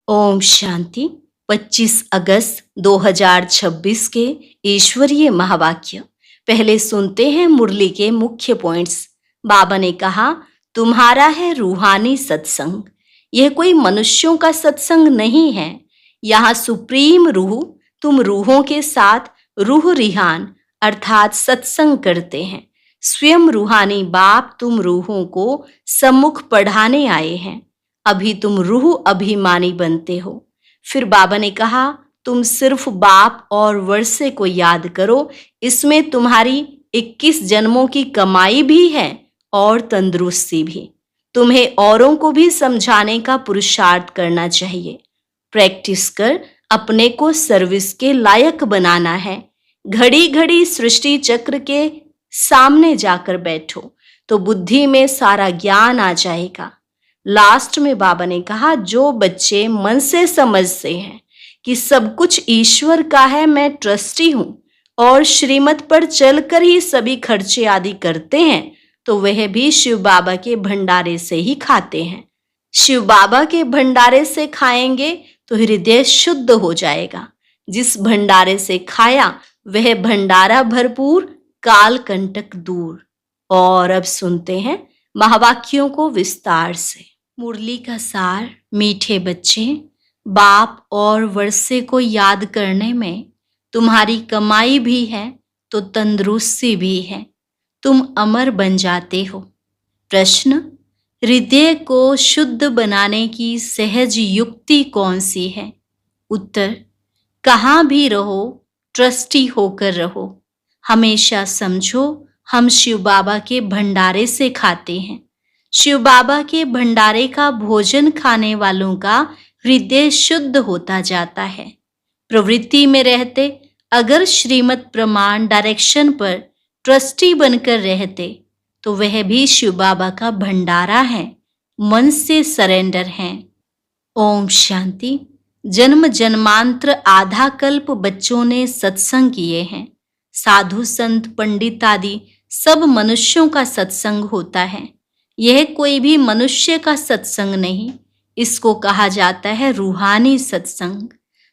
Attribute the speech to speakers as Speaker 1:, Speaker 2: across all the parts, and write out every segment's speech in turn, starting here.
Speaker 1: ओम शांति। 25 अगस्त 2026 के ईश्वरीय महावाक्य। पहले सुनते हैं मुरली के मुख्य पॉइंट्स। बाबा ने कहा, तुम्हारा है रूहानी सत्संग। यह कोई मनुष्यों का सत्संग नहीं है। यहाँ सुप्रीम रूह, तुम रूहों के साथ रूह रिहान अर्थात सत्संग करते हैं। स्वयं रूहानी बाप तुम रूहों को सम्मुख पढ़ाने आए हैं। अभी तुम रूह अभिमानी बनते हो। फिर बाबा ने कहा, तुम सिर्फ बाप और वर्षे को याद करो। इसमें तुम्हारी 21 जन्मों की कमाई भी है और तंदुरुस्ती भी। तुम्हें औरों को भी समझाने का पुरुषार्थ करना चाहिए। प्रैक्टिस कर अपने को सर्विस के लायक बनाना है। घड़ी घड़ी सृष्टि चक्र के सामने जाकर बैठो तो बुद्धि में सारा ज्ञान आ जाएगा। लास्ट में बाबा ने कहा, जो बच्चे मन से समझते हैं कि सब कुछ ईश्वर का है, मैं ट्रस्टी हूं और श्रीमत पर चलकर ही सभी खर्चे आदि करते हैं, तो वह भी शिव बाबा के भंडारे से ही खाते हैं। शिव बाबा के भंडारे से खाएंगे तो हृदय शुद्ध हो जाएगा। जिस भंडारे से खाया वह भंडारा भरपूर, काल कंटक दूर। और अब सुनते हैं महावाक्यों को विस्तार से। मुरली का सार। मीठे बच्चे, बाप और वर्षे को याद करने में तुम्हारी कमाई भी है तो तंदुरुस्ती भी है। तुम अमर बन जाते हो। प्रश्न, हृदय को शुद्ध बनाने की सहज युक्ति कौन सी है? उत्तर, कहाँ भी रहो ट्रस्टी होकर रहो। हमेशा समझो हम शिव बाबा के भंडारे से खाते हैं। शिव बाबा के भंडारे का भोजन खाने वालों का हृदय शुद्ध होता जाता है। प्रवृत्ति में रहते अगर श्रीमत प्रमाण डायरेक्शन पर ट्रस्टी बनकर रहते तो वह भी शिव बाबा का भंडारा है। मन से सरेंडर हैं। ओम शांति। जन्म जन्मांतर आधा कल्प बच्चों ने सत्संग किए हैं। साधु संत पंडित आदि सब मनुष्यों का सत्संग होता है। यह कोई भी मनुष्य का सत्संग नहीं। इसको कहा जाता है रूहानी सत्संग।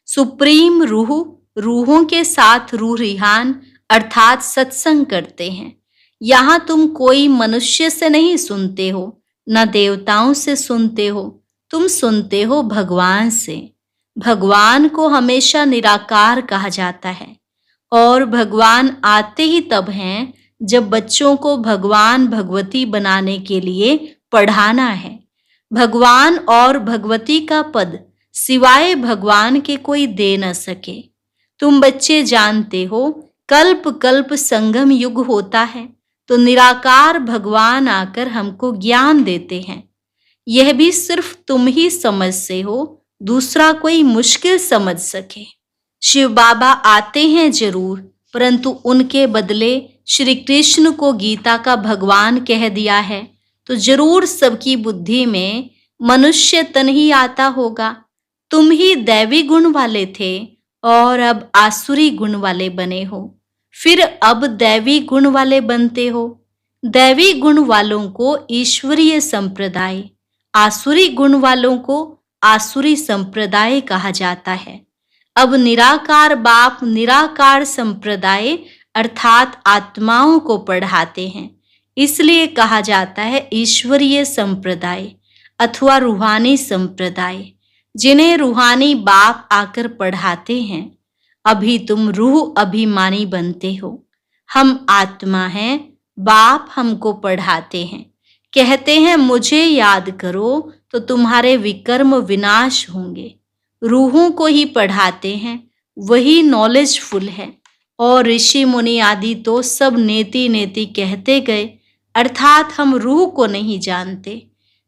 Speaker 1: सुप्रीम रूह रूहों के साथ रूह रिहान अर्थात सत्संग करते हैं। यहाँ तुम कोई मनुष्य से नहीं सुनते हो, न देवताओं से सुनते हो, तुम सुनते हो भगवान से। भगवान को हमेशा निराकार कहा जाता है और भगवान आते ही तब हैं जब बच्चों को भगवान भगवती बनाने के लिए पढ़ाना है। भगवान और भगवती का पद सिवाय भगवान के कोई दे न सके। तुम बच्चे जानते हो कल्प कल्प संगम युग होता है तो निराकार भगवान आकर हमको ज्ञान देते हैं। यह भी सिर्फ तुम ही समझते हो, दूसरा कोई मुश्किल समझ सके। शिव बाबा आते हैं जरूर, परंतु उनके बदले श्री कृष्ण को गीता का भगवान कह दिया है तो जरूर सबकी बुद्धि में मनुष्य तन ही आता होगा। तुम ही दैवी गुण वाले थे और अब आसुरी गुण वाले बने हो, फिर अब दैवी गुण वाले बनते हो। दैवी गुण वालों को ईश्वरीय संप्रदाय, आसुरी गुण वालों को आसुरी संप्रदाय कहा जाता है। अब निराकार बाप निराकार संप्रदाय अर्थात आत्माओं को पढ़ाते हैं, इसलिए कहा जाता है ईश्वरीय संप्रदाय अथवा रूहानी संप्रदाय, जिन्हें रूहानी बाप आकर पढ़ाते हैं। अभी तुम रूह अभिमानी बनते हो। हम आत्मा हैं, बाप हमको पढ़ाते हैं, कहते हैं मुझे याद करो तो तुम्हारे विकर्म विनाश होंगे। रूहों को ही पढ़ाते हैं, वही नॉलेजफुल है। और ऋषि मुनि आदि तो सब नेति नेति कहते गए, अर्थात हम रूह को नहीं जानते।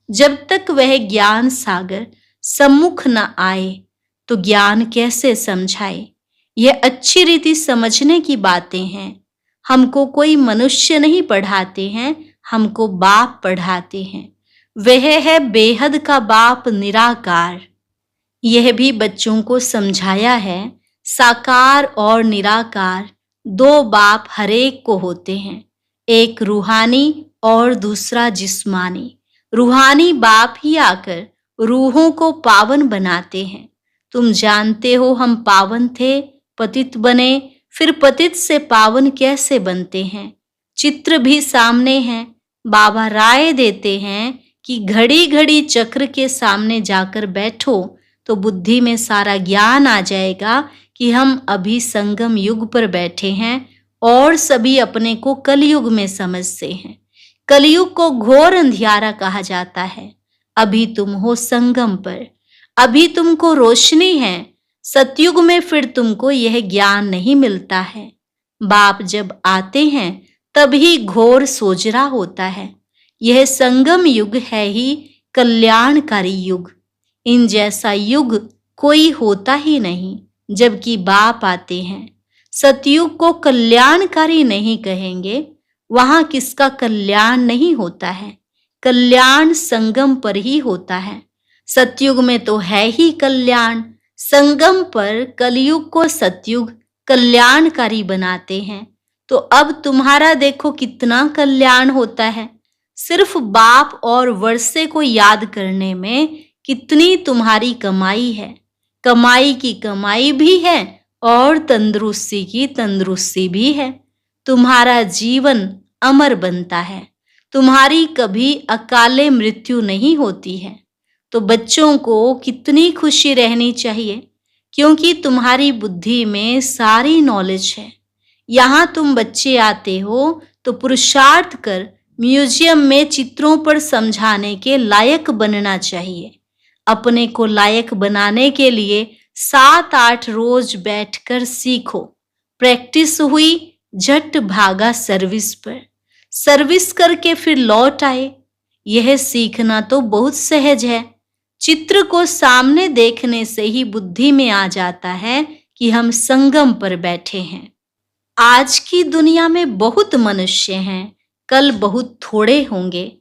Speaker 1: जब तक वह ज्ञान सागर सम्मुख न आए तो ज्ञान कैसे समझाए। यह अच्छी रीति समझने की बातें हैं। हमको कोई मनुष्य नहीं पढ़ाते हैं, हमको बाप पढ़ाते हैं। वह है बेहद का बाप निराकार। यह भी बच्चों को समझाया है, साकार और निराकार दो बाप हरेक को होते हैं, एक रूहानी और दूसरा जिस्मानी। रूहानी बाप ही आकर रूहों को पावन बनाते हैं। तुम जानते हो हम पावन थे, पतित बने, फिर पतित से पावन कैसे बनते हैं। चित्र भी सामने है। बाबा राय देते हैं कि घड़ी घड़ी चक्र के सामने जाकर बैठो तो बुद्धि में सारा ज्ञान आ जाएगा कि हम अभी संगम युग पर बैठे हैं और सभी अपने को कलयुग में समझते हैं। कलयुग को घोर अंधियारा कहा जाता है। अभी तुम हो संगम पर, अभी तुमको रोशनी है। सतयुग में फिर तुमको यह ज्ञान नहीं मिलता है। बाप जब आते हैं तभी घोर सोजरा होता है। यह संगम युग है ही कल्याणकारी युग। इन जैसा युग कोई होता ही नहीं। जबकि बाप आते हैं, सतयुग को कल्याणकारी नहीं कहेंगे, वहां किसका कल्याण नहीं होता है। कल्याण संगम पर ही होता है। सतयुग में तो है ही कल्याण, संगम पर कलयुग को सतयुग कल्याणकारी बनाते हैं। तो अब तुम्हारा देखो कितना कल्याण होता है। सिर्फ बाप और वर्षे को याद करने में कितनी तुम्हारी कमाई है। कमाई की कमाई भी है और तंदुरुस्ती की तंदुरुस्ती भी है। तुम्हारा जीवन अमर बनता है। तुम्हारी कभी अकाले मृत्यु नहीं होती है। तो बच्चों को कितनी खुशी रहनी चाहिए, क्योंकि तुम्हारी बुद्धि में सारी नॉलेज है। यहाँ तुम बच्चे आते हो तो पुरुषार्थ कर म्यूजियम में चित्रों पर समझाने के लायक बनना चाहिए। अपने को लायक बनाने के लिए 7-8 रोज बैठकर सीखो। प्रैक्टिस हुई, झट भागा सर्विस पर। सर्विस करके फिर लौट आए। यह सीखना तो बहुत सहज है। चित्र को सामने देखने से ही बुद्धि में आ जाता है कि हम संगम पर बैठे हैं। आज की दुनिया में बहुत मनुष्य हैं, कल बहुत थोड़े होंगे।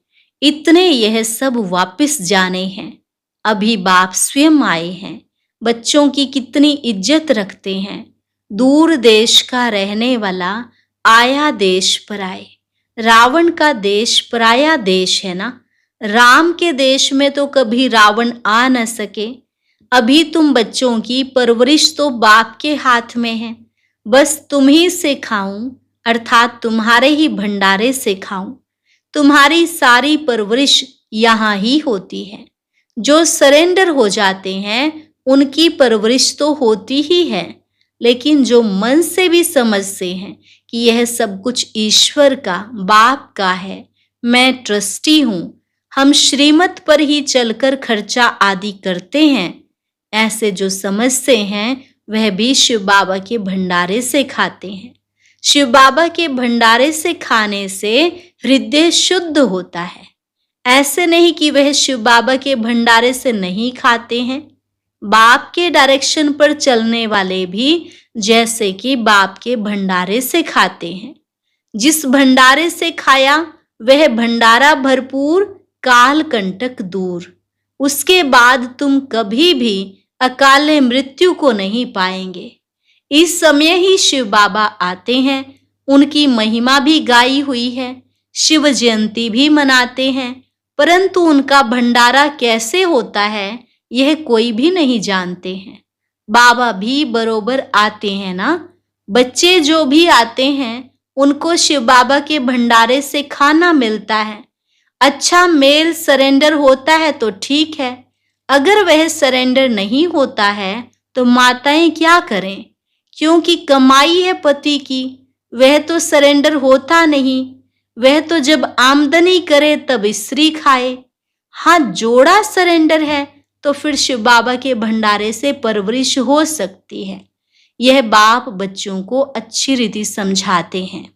Speaker 1: इतने यह सब वापस जाने हैं। अभी बाप स्वयं आए हैं। बच्चों की कितनी इज्जत रखते हैं। दूर देश का रहने वाला आया देश पर आए। रावण का देश पराया देश है ना। राम के देश में तो कभी रावण आ न सके। अभी तुम बच्चों की परवरिश तो बाप के हाथ में है। बस तुम ही से खाऊं, अर्थात तुम्हारे ही भंडारे से खाऊं। तुम्हारी सारी परवरिश यहाँ ही होती है। जो सरेंडर हो जाते हैं उनकी परवरिश तो होती ही है, लेकिन जो मन से भी समझते हैं कि यह सब कुछ ईश्वर का, बाप का है, मैं ट्रस्टी हूं, हम श्रीमत पर ही चलकर खर्चा आदि करते हैं, ऐसे जो समझते हैं वह भी शिव बाबा के भंडारे से खाते हैं। शिव बाबा के भंडारे से खाने से हृदय शुद्ध होता है। ऐसे नहीं कि वह शिव बाबा के भंडारे से नहीं खाते हैं। बाप के डायरेक्शन पर चलने वाले भी जैसे कि बाप के भंडारे से खाते हैं। जिस भंडारे से खाया वह भंडारा भरपूर, काल कंटक दूर। उसके बाद तुम कभी भी अकाले मृत्यु को नहीं पाएंगे। इस समय ही शिव बाबा आते हैं। उनकी महिमा भी गाई हुई है, शिव जयंती भी मनाते हैं, परंतु उनका भंडारा कैसे होता है यह कोई भी नहीं जानते हैं। बाबा भी बरोबर आते हैं ना। बच्चे जो भी आते हैं उनको शिव बाबा के भंडारे से खाना मिलता है। अच्छा मेल सरेंडर होता है तो ठीक है, अगर वह सरेंडर नहीं होता है तो माताएं क्या करें, क्योंकि कमाई है पति की, वह तो सरेंडर होता नहीं। वह तो जब आमदनी करे तब स्त्री खाए। हाँ जोड़ा सरेंडर है तो फिर शिव बाबा के भंडारे से परवरिश हो सकती है। यह बाप बच्चों को अच्छी रीति समझाते हैं।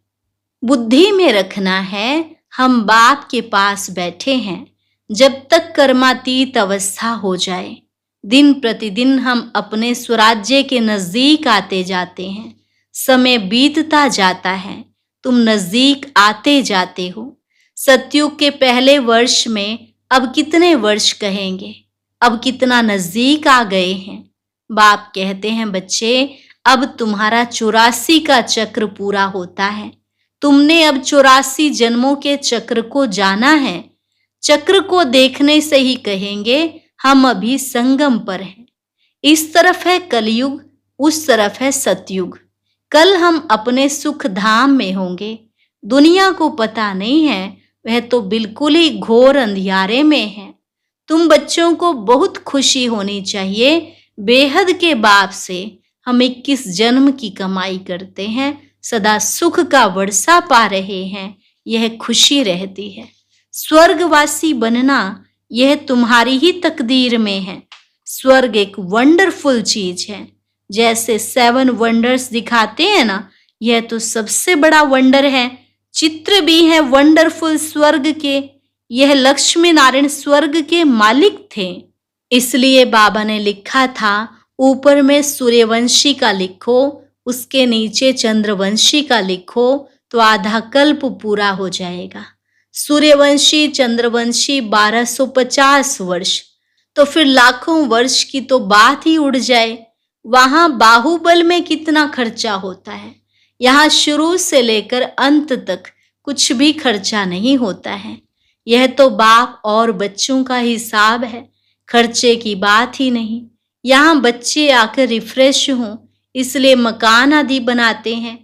Speaker 1: बुद्धि में रखना है हम बाप के पास बैठे हैं जब तक कर्मातीत अवस्था हो जाए। दिन प्रतिदिन हम अपने स्वराज्य के नजदीक आते जाते हैं। समय बीतता जाता है, तुम नजदीक आते जाते हो। सतयुग के पहले वर्ष में अब कितने वर्ष कहेंगे, अब कितना नजदीक आ गए हैं। बाप कहते हैं बच्चे अब तुम्हारा 84 का चक्र पूरा होता है। तुमने अब 84 जन्मों के चक्र को जाना है। चक्र को देखने से ही कहेंगे हम अभी संगम पर हैं। इस तरफ है कलयुग, उस तरफ है सतयुग। कल हम अपने सुख धाम में होंगे। दुनिया को पता नहीं है, वह तो बिल्कुल ही घोर अंधियारे में है। तुम बच्चों को बहुत खुशी होनी चाहिए। बेहद के बाप से हम 21 जन्म की कमाई करते हैं, सदा सुख का वर्षा पा रहे हैं, यह खुशी रहती है। स्वर्गवासी बनना यह तुम्हारी ही तकदीर में है। स्वर्ग एक वंडरफुल चीज है। जैसे 7 वंडर्स दिखाते हैं ना, यह तो सबसे बड़ा वंडर है। चित्र भी है वंडरफुल स्वर्ग के। यह लक्ष्मी नारायण स्वर्ग के मालिक थे। इसलिए बाबा ने लिखा था, ऊपर में सूर्यवंशी का लिखो, उसके नीचे चंद्रवंशी का लिखो, तो आधा कल्प पूरा हो जाएगा। सूर्यवंशी चंद्रवंशी 1250 वर्ष, तो फिर लाखों वर्ष की तो बात ही उड़ जाए। वहां बाहुबल में कितना खर्चा होता है, यहाँ शुरू से लेकर अंत तक कुछ भी खर्चा नहीं होता है। यह तो बाप और बच्चों का हिसाब है, खर्चे की बात ही नहीं। यहाँ बच्चे आकर रिफ्रेश हों, इसलिए मकान आदि बनाते हैं।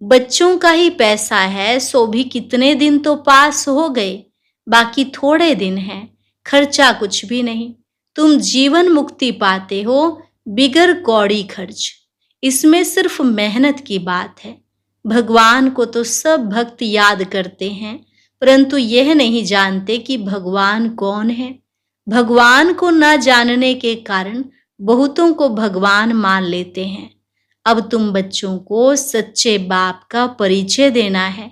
Speaker 1: बच्चों का ही पैसा है, सो भी कितने दिन तो पास हो गए, बाकी थोड़े दिन हैं, खर्चा कुछ भी नहीं। तुम जीवन मुक्ति पाते हो बिगर कौड़ी खर्च। इसमें सिर्फ मेहनत की बात है। भगवान को तो सब भक्त याद करते हैं, परंतु यह नहीं जानते कि भगवान कौन है। भगवान को न जानने के कारण बहुतों को भगवान मान लेते हैं। अब तुम बच्चों को सच्चे बाप का परिचय देना है।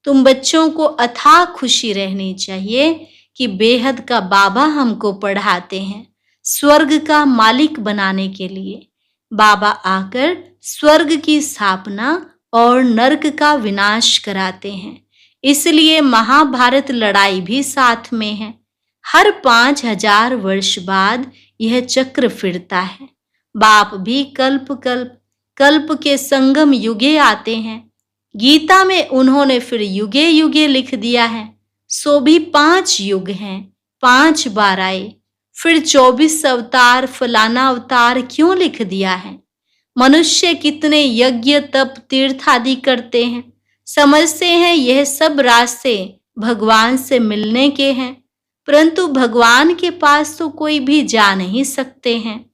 Speaker 1: तुम बच्चों को अथाह खुशी रहनी चाहिए कि बेहद का बाबा हमको पढ़ाते हैं स्वर्ग का मालिक बनाने के लिए। बाबा आकर स्वर्ग की स्थापना और नरक का विनाश कराते हैं। इसलिए महाभारत लड़ाई भी साथ में है। हर 5000 वर्ष बाद यह चक्र फिरता है। बाप भी कल्प के संगम युगे आते हैं। गीता में उन्होंने फिर युगे युगे लिख दिया है, सो भी 5 युग हैं, 5 बार आए। फिर 24 अवतार फलाना अवतार क्यों लिख दिया है? मनुष्य कितने यज्ञ तप तीर्थ आदि करते हैं, समझते हैं यह सब रास्ते भगवान से मिलने के हैं, परंतु भगवान के पास तो कोई भी जा नहीं सकते हैं।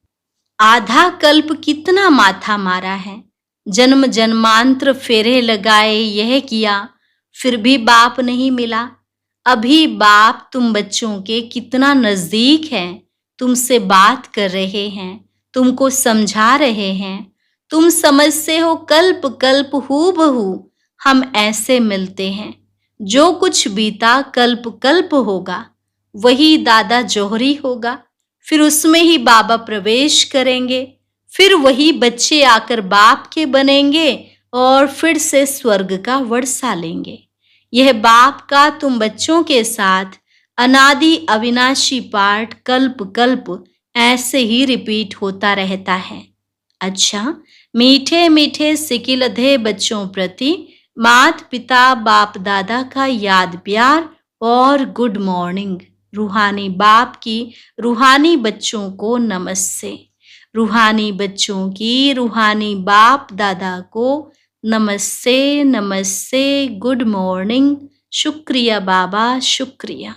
Speaker 1: आधा कल्प कितना माथा मारा है, जन्म जन्मांतर फेरे लगाए, यह किया, फिर भी बाप नहीं मिला। अभी बाप तुम बच्चों के कितना नजदीक है, तुमसे बात कर रहे हैं, तुमको समझा रहे हैं। तुम समझते हो कल्प कल्प हूबहू हम ऐसे मिलते हैं। जो कुछ बीता कल्प कल्प होगा, वही दादा जौहरी होगा, फिर उसमें ही बाबा प्रवेश करेंगे, फिर वही बच्चे आकर बाप के बनेंगे और फिर से स्वर्ग का वर्षा लेंगे। यह बाप का तुम बच्चों के साथ अनादि अविनाशी पाठ कल्प कल्प ऐसे ही रिपीट होता रहता है। अच्छा, मीठे मीठे सिकिलधे बच्चों प्रति मात पिता बाप दादा का याद प्यार और गुड मॉर्निंग। रूहानी बाप की रूहानी बच्चों को नमस्ते। रूहानी बच्चों की रूहानी बाप दादा को नमस्ते नमस्ते, गुड मॉर्निंग, शुक्रिया बाबा, शुक्रिया।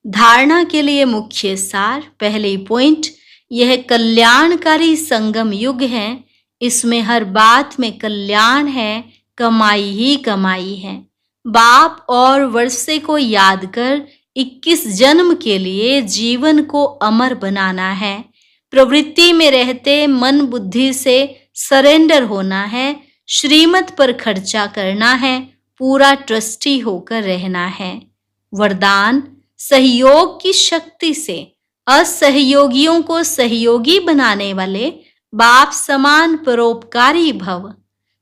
Speaker 1: धारणा के लिए मुख्य सार, पहले पॉइंट, यह कल्याणकारी संगम युग है। इसमें हर बात में कल्याण है, कमाई ही कमाई है। बाप और वर्षे को याद कर 21 जन्म के लिए जीवन को अमर बनाना है। प्रवृत्ति में रहते मन बुद्धि से सरेंडर होना है। श्रीमत पर खर्चा करना है, पूरा ट्रस्टी होकर रहना है। वरदान, सहयोग की शक्ति से असहयोगियों को सहयोगी बनाने वाले बाप समान परोपकारी भव।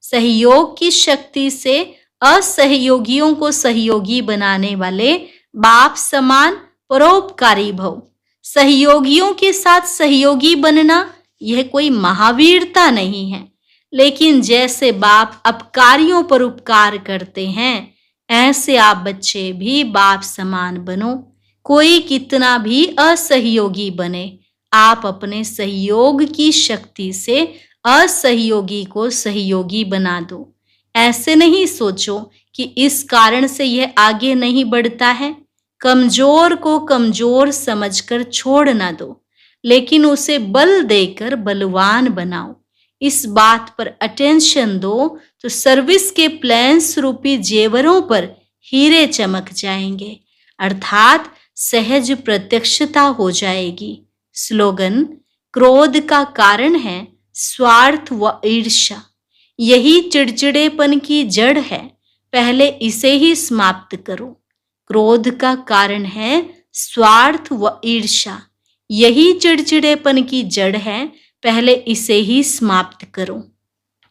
Speaker 1: सहयोग की शक्ति से असहयोगियों को सहयोगी बनाने वाले बाप समान परोपकारी भव। सहयोगियों के साथ सहयोगी बनना यह कोई महावीरता नहीं है, लेकिन जैसे बाप अपकारियों पर उपकार करते हैं, ऐसे आप बच्चे भी बाप समान बनो। कोई कितना भी असहयोगी बने, आप अपने सहयोग की शक्ति से असहयोगी को सहयोगी बना दो। ऐसे नहीं सोचो कि इस कारण से यह आगे नहीं बढ़ता है। कमजोर को कमजोर समझकर छोड़ ना दो, लेकिन उसे बल देकर बलवान बनाओ। इस बात पर अटेंशन दो तो सर्विस के प्लान्स रूपी जेवरों पर हीरे चमक जाएंगे, अर्थात सहज प्रत्यक्षता हो जाएगी। स्लोगन: क्रोध का कारण है स्वार्थ व ईर्ष्या, यही चिड़चिड़ेपन की जड़ है, पहले इसे ही समाप्त करो। क्रोध का कारण है स्वार्थ व ईर्ष्या, यही चिड़चिड़ेपन की जड़ है, पहले इसे ही समाप्त करो।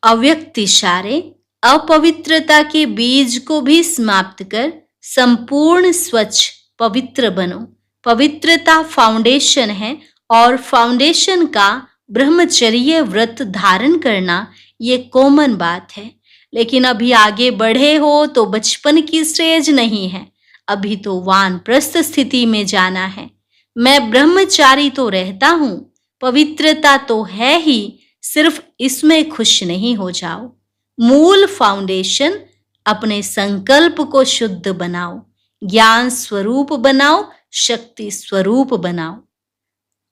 Speaker 1: अव्यक्त इशारे: अपवित्रता के बीज को भी समाप्त कर संपूर्ण स्वच्छ पवित्र बनो। पवित्रता फाउंडेशन है और फाउंडेशन का ब्रह्मचर्य व्रत धारण करना ये कॉमन बात है। लेकिन अभी आगे बढ़े हो तो बचपन की स्टेज नहीं है, अभी तो वानप्रस्थ स्थिति में जाना है। मैं ब्रह्मचारी तो रहता हूं, पवित्रता तो है ही, सिर्फ इसमें खुश नहीं हो जाओ। मूल फाउंडेशन: अपने संकल्प को शुद्ध बनाओ, ज्ञान स्वरूप बनाओ, शक्ति स्वरूप बनाओ।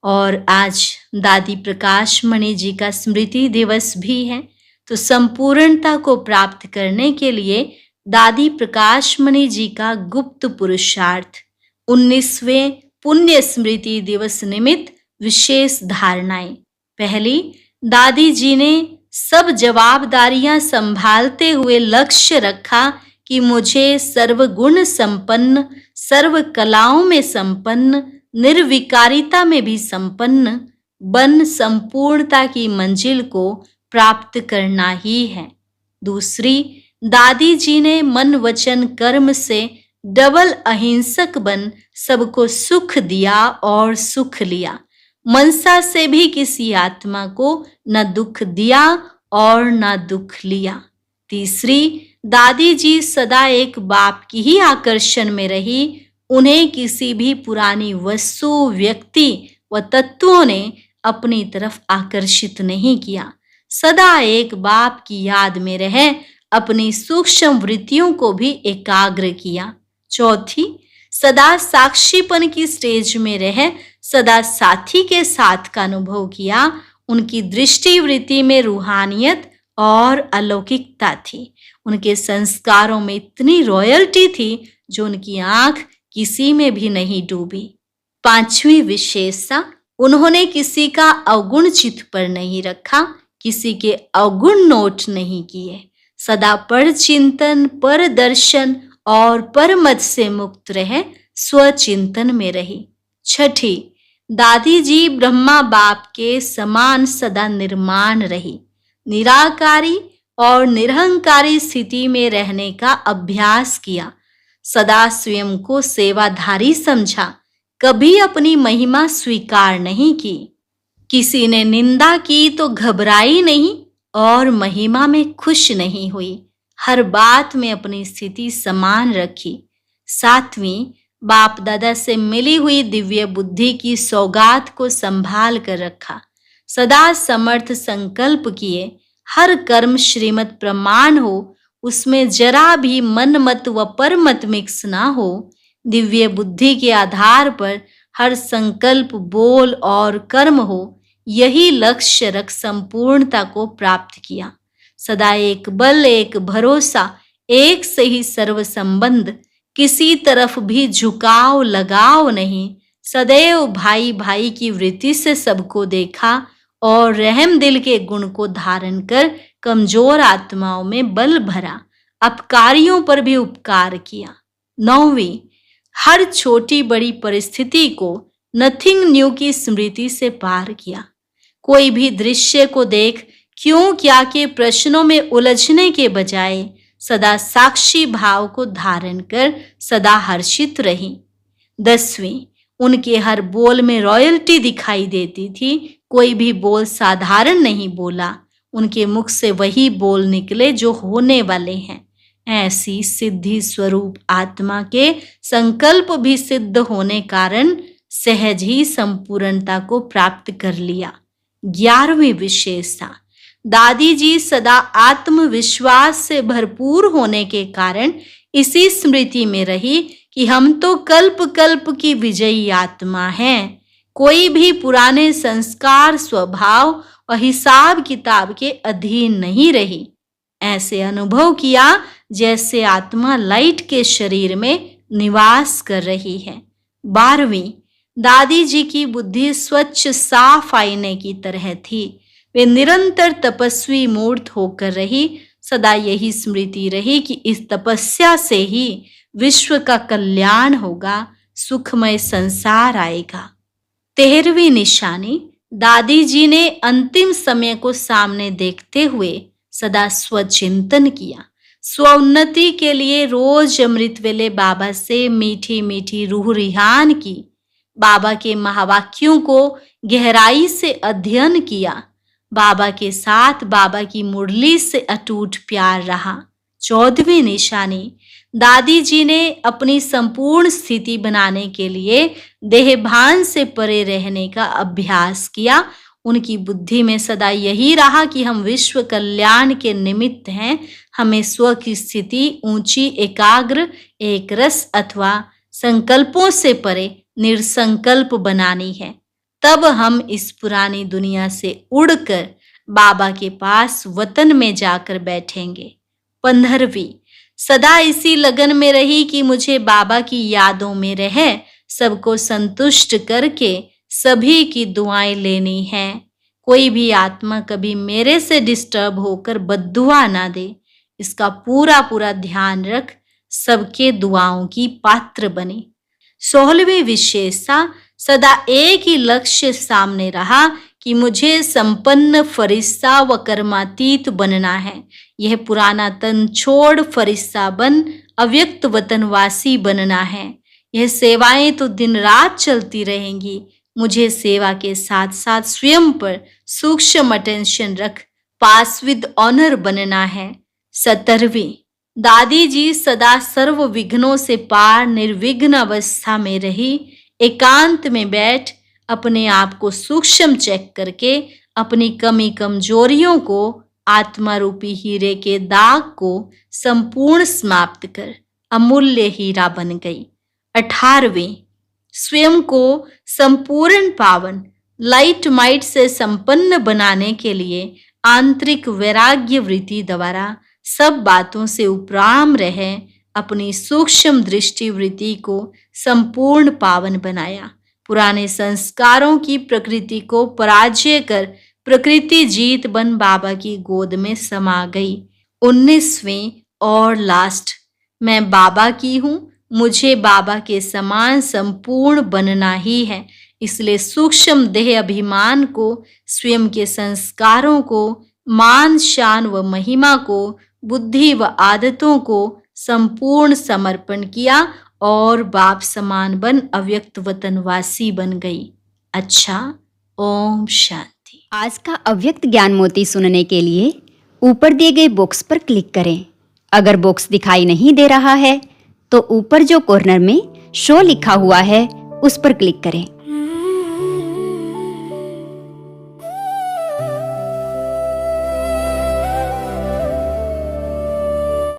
Speaker 1: और आज दादी प्रकाश मणि जी का स्मृति दिवस भी है, तो संपूर्णता को प्राप्त करने के लिए दादी प्रकाश मणि जी का गुप्त पुरुषार्थ 19वें पुण्य स्मृति दिवस निमित्त विशेष धारणाएं। पहली, दादी जी ने सब जवाबदारियां संभालते हुए लक्ष्य रखा कि मुझे सर्वगुण संपन्न, सर्व कलाओं में संपन्न, निर्विकारिता में भी संपन्न बन संपूर्णता की मंजिल को प्राप्त करना ही है। दूसरी, दादी जी ने मन वचन कर्म से डबल अहिंसक बन सबको सुख दिया और सुख लिया। मनसा से भी किसी आत्मा को न दुख दिया और न दुख लिया। तीसरी, दादी जी सदा एक बाप की ही आकर्षण में रही, उन्हें किसी भी पुरानी वस्तु, व्यक्ति व तत्वों ने अपनी तरफ आकर्षित नहीं किया। सदा एक बाप की याद में रहे अपनी सूक्ष्म वृत्तियों को भी एकाग्र किया। चौथी, सदा साक्षीपन की स्टेज में रहे सदा साथी के साथ का अनुभव किया। उनकी दृष्टि वृत्ति में रूहानियत और अलौकिकता थी। उनके संस्कारों में इतनी रॉयल्टी थी जो उनकी आंख किसी में भी नहीं डूबी। पांचवी विशेषता, उन्होंने किसी का अवगुण चित्त पर नहीं रखा, किसी के अवगुण नोट नहीं किए। सदा पर चिंतन, पर दर्शन और परमत से मुक्त रहे, स्वचिंतन में रही। छठी, दादी जी ब्रह्मा बाप के समान सदा निर्माण रही, निराकारी और निरहंकारी स्थिति में रहने का अभ्यास किया। सदा स्वयं को सेवाधारी समझा, कभी अपनी महिमा स्वीकार नहीं की। किसी ने निंदा की तो घबराई नहीं और महिमा में खुश नहीं हुई। हर बात में अपनी स्थिति समान रखी। सातवीं, बाप दादा से मिली हुई दिव्य बुद्धि की सौगात को संभाल कर रखा। सदा समर्थ संकल्प किए, हर कर्म श्रीमत प्रमाण हो, उसमें जरा भी मन मत व परमत मिक्स ना हो। दिव्य बुद्धि के आधार पर हर संकल्प, बोल और कर्म हो, यही लक्ष्य रख संपूर्णता को प्राप्त किया। सदा एक बल, एक भरोसा, एक से ही सर्व संबंध, किसी तरफ भी झुकाव लगाव नहीं। सदैव भाई भाई की वृत्ति से सबको देखा और रहम दिल के गुण को धारण कर कमजोर आत्माओं में बल भरा, अपकारियों पर भी उपकार किया। नौवीं, हर छोटी बड़ी परिस्थिति को नथिंग न्यू की स्मृति से पार किया। कोई भी दृश्य को देख क्यों क्या के प्रश्नों में उलझने के बजाय सदा साक्षी भाव को धारण कर सदा हर्षित रही। 10वीं, उनके हर बोल में रॉयल्टी दिखाई देती थी। कोई भी बोल साधारण नहीं बोला, उनके मुख से वही बोल निकले जो होने वाले हैं। ऐसी सिद्धि स्वरूप आत्मा के संकल्प भी सिद्ध होने कारण सहज ही संपूर्णता को प्राप्त कर लिया। 11वीं विशेषता, दादी जी सदा आत्मविश्वास से भरपूर होने के कारण इसी स्मृति में रही कि हम तो कल्प कल्प की विजयी आत्मा हैं। कोई भी पुराने संस्कार, स्वभाव और हिसाब किताब के अधीन नहीं रही। ऐसे अनुभव किया जैसे आत्मा लाइट के शरीर में निवास कर रही है। 12वीं, दादी जी की बुद्धि स्वच्छ साफ आईने की तरह थी। वे निरंतर तपस्वी मूर्त होकर रही। सदा यही स्मृति रही कि इस तपस्या से ही विश्व का कल्याण होगा, सुखमय संसार आएगा। 13वीं निशानी, दादी जी ने अंतिम समय को सामने देखते हुए सदा स्वचिंतन किया। स्वोन्नति के लिए रोज अमृत वेले बाबा से मीठी मीठी रूह रिहान की। बाबा के महावाक्यों को गहराई से अध्ययन किया। बाबा के साथ बाबा की मुरली से अटूट प्यार रहा। 14वीं निशानी, दादी जी ने अपनी संपूर्ण स्थिति बनाने के लिए देहभान से परे रहने का अभ्यास किया। उनकी बुद्धि में सदा यही रहा कि हम विश्व कल्याण के निमित्त हैं। हमें स्व की स्थिति ऊंची, एकाग्र, एक रस अथवा संकल्पों से परे निर्संकल्प बनानी है। तब हम इस पुरानी दुनिया से उड़कर बाबा के पास वतन में जाकर बैठेंगे। 15वीं, सदा इसी लगन में रही कि मुझे बाबा की यादों में रह सबको संतुष्ट करके सभी की दुआएं लेनी है। कोई भी आत्मा कभी मेरे से डिस्टर्ब होकर बद्दुआ ना दे, इसका पूरा पूरा ध्यान रख सबके दुआओं की पात्र बने। 16वीं विशेषता, सदा एक ही लक्ष्य सामने रहा कि मुझे संपन्न फरिश्ता व कर्मातीत बनना है। यह पुराना तन छोड़ फरिश्ता बन अव्यक्त वतनवासी बनना है। यह सेवाएं तो दिन रात चलती रहेंगी। मुझे सेवा के साथ साथ स्वयं पर सूक्ष्म अटेंशन रख पास विद ऑनर बनना है। 17वीं, दादी जी सदा सर्व विघ्नों से पार निर्विघ्न अवस्था में रही। एकांत में बैठ अपने आप को सूक्ष्म चेक करके अपनी कमी कमजोरियों को, आत्मा रूपी हीरे के दाग को संपूर्ण समाप्त कर अमूल्य हीरा बन गई। 18वीं, स्वयं को संपूर्ण पावन लाइट माइट से संपन्न बनाने के लिए आंतरिक वैराग्य वृत्ति द्वारा सब बातों से उपराम रहे अपनी सूक्ष्म दृष्टि वृत्ति को संपूर्ण पावन बनाया। पुराने संस्कारों की प्रकृति को पराजय कर प्रकृति जीत बन बाबा की गोद में समा गई। 19वीं और लास्ट, मैं बाबा की हूँ, मुझे बाबा के समान संपूर्ण बनना ही है। इसलिए सूक्ष्म देह अभिमान को, स्वयं के संस्कारों को, मान शान व महिमा को, बुद्धि व आदतों को संपूर्ण समर्पण किया और बाप समान बन अव्यक्त वतनवासी बन गई। अच्छा, ओम शांति।
Speaker 2: आज का अव्यक्त ज्ञान मोती सुनने के लिए ऊपर दिए गए बॉक्स पर क्लिक करें। अगर बॉक्स दिखाई नहीं दे रहा है तो ऊपर जो कॉर्नर में शो लिखा हुआ है उस पर क्लिक करें।